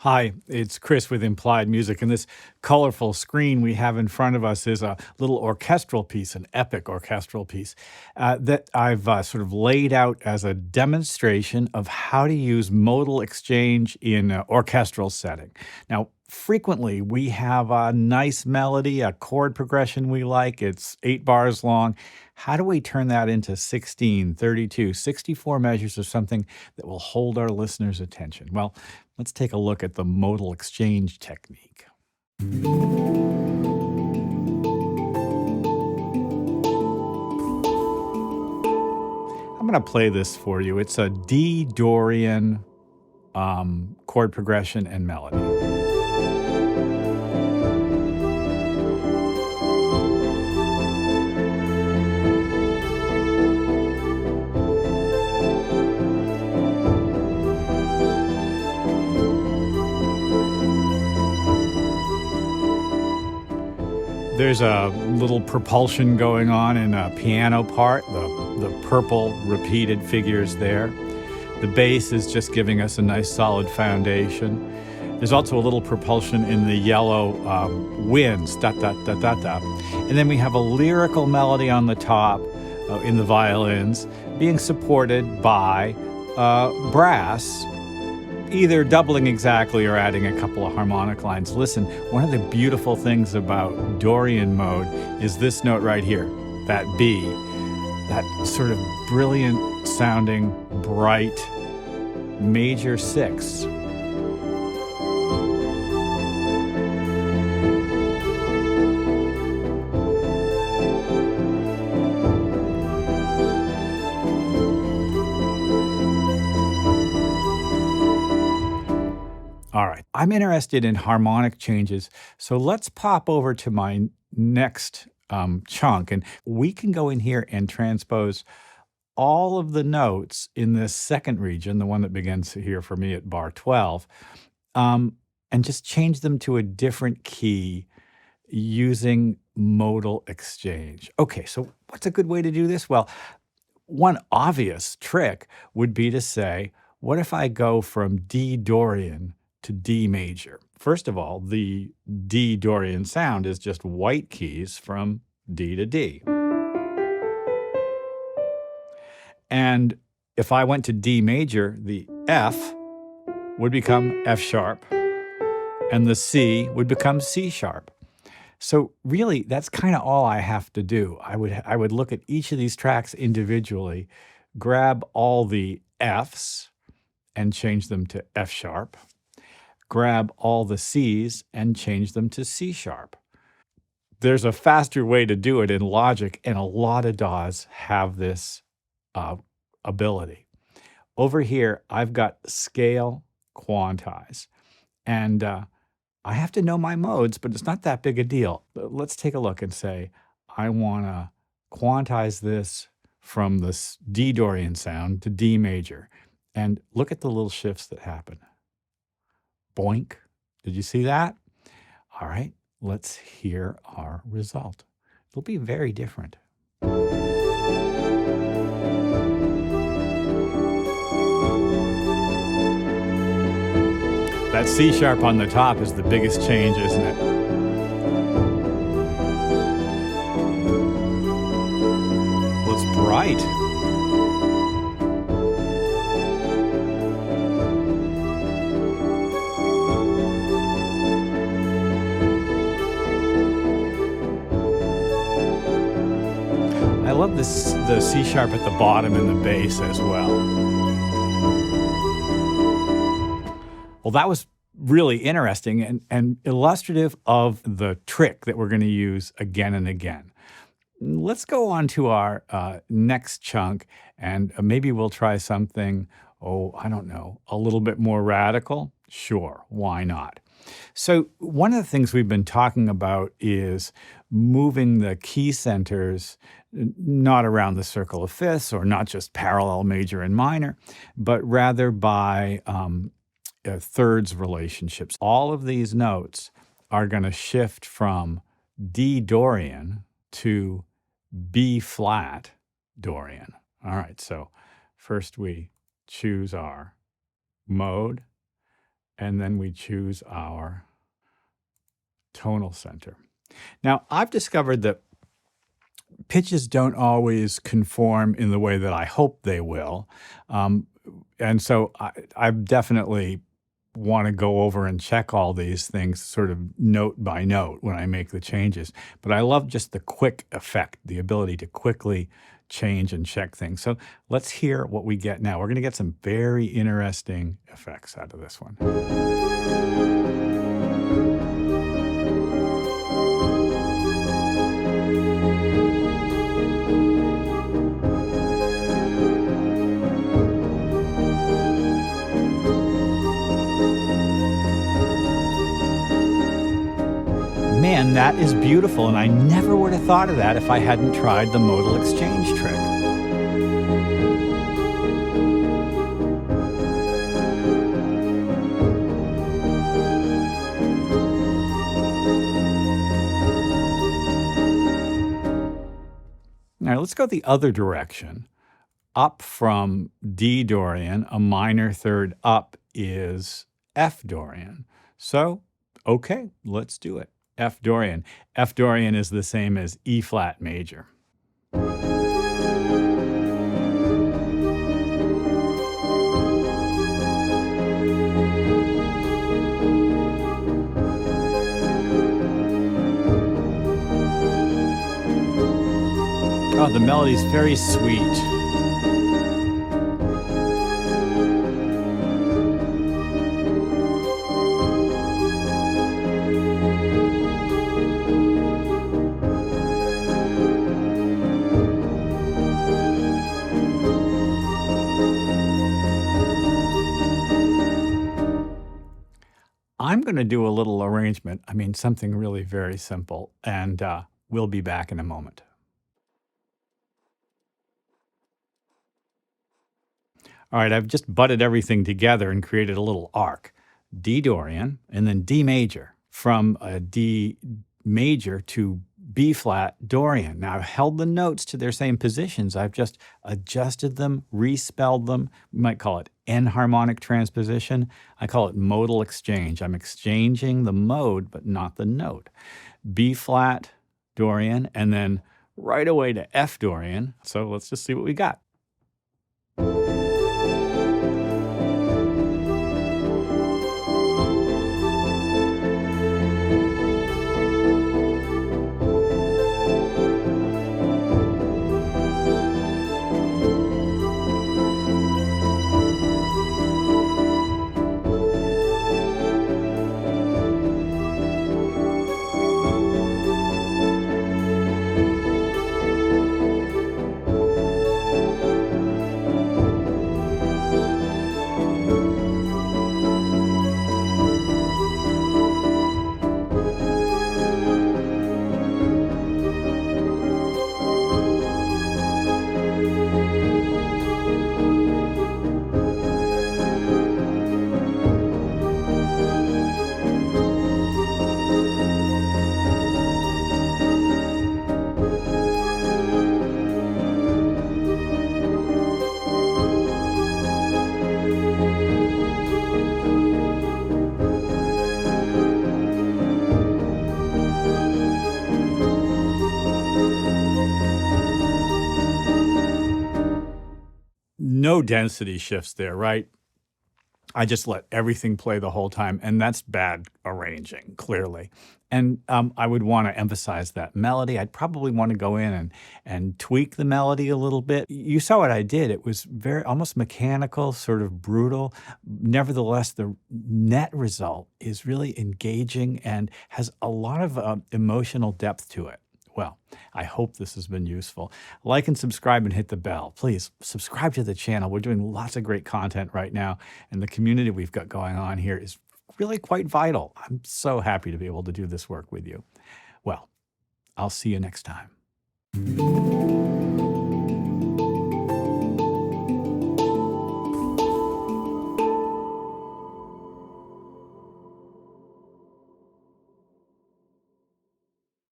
Hi, it's Chris with Implied Music, and this colorful screen we have in front of us is a little orchestral piece, an epic orchestral piece that I've sort of laid out as a demonstration of how to use modal exchange in an orchestral setting. Now, frequently we have a nice melody, a chord progression we like, it's 8 bars long. How do we turn that into 16, 32, 64 measures of something that will hold our listeners' attention? Well, let's take a look at the modal exchange technique. I'm going to play this for you. It's a D Dorian chord progression and melody. There's a little propulsion going on in a piano part, the purple repeated figures there. The bass is just giving us a nice solid foundation. There's also a little propulsion in the yellow winds, da-da-da-da-da. And then we have a lyrical melody on the top in the violins being supported by brass, either doubling exactly or adding a couple of harmonic lines. Listen, one of the beautiful things about Dorian mode is this note right here, that B, that sort of brilliant sounding, bright major 6. All right, I'm interested in harmonic changes, so let's pop over to my next chunk, and we can go in here and transpose all of the notes in this second region, the one that begins here for me at bar 12, and just change them to a different key using modal exchange. Okay, so what's a good way to do this? Well, one obvious trick would be to say, what if I go from D Dorian to D major? First of all, the D Dorian sound is just white keys from D to D. And if I went to D major, the F would become F sharp, and the C would become C sharp. So really, that's kind of all I have to do. I would look at each of these tracks individually, grab all the Fs and change them to F sharp, grab all the Cs and change them to C sharp. There's a faster way to do it in Logic, and a lot of DAWs have this ability. Over here, I've got scale quantize, and I have to know my modes, but it's not that big a deal. But let's take a look and say, I want to quantize this from the D Dorian sound to D major. And look at the little shifts that happen. Boink. Did you see that? All right, let's hear our result. It'll be very different. That C sharp on the top is the biggest change, isn't it? Well, it's bright. I love the C sharp at the bottom and the bass as well. Well, that was really interesting and illustrative of the trick that we're going to use again and again. Let's go on to our next chunk, and maybe we'll try something, I don't know, a little bit more radical. Sure, why not? So one of the things we've been talking about is moving the key centers not around the circle of fifths, or not just parallel major and minor, but rather by thirds relationships. All of these notes are going to shift from D Dorian to B flat Dorian. All right, so first we choose our mode, and then we choose our tonal center. Now, I've discovered that pitches don't always conform in the way that I hope they will. And so I definitely want to go over and check all these things sort of note by note when I make the changes. But I love just the quick effect, the ability to quickly change and check things. So let's hear what we get now. We're going to get some very interesting effects out of this one. Man, that is beautiful, and I never would have thought of that if I hadn't tried the modal exchange trick. Now let's go the other direction. Up from D dorian, a minor third up is F dorian. So, okay, let's do it. F dorian. F dorian is the same as E flat major. Oh, the melody's very sweet. I'm going to do a little arrangement, something really very simple, and we'll be back in a moment. All right, I've just butted everything together and created a little arc. D dorian, and then D major, from a D major to B flat dorian. Now, I've held the notes to their same positions. I've just adjusted them, respelled them. We might call it enharmonic transposition. I call it modal exchange. I'm exchanging the mode, but not the note. B flat dorian, and then right away to F dorian. So let's just see what we got. No density shifts there, right? I just let everything play the whole time, and that's bad arranging, clearly. And I would want to emphasize that melody. I'd probably want to go in and tweak the melody a little bit. You saw what I did. It was very almost mechanical, sort of brutal. Nevertheless, the net result is really engaging and has a lot of emotional depth to it. Well, I hope this has been useful. Like and subscribe and hit the bell. Please subscribe to the channel. We're doing lots of great content right now, and the community we've got going on here is really quite vital. I'm so happy to be able to do this work with you. Well, I'll see you next time.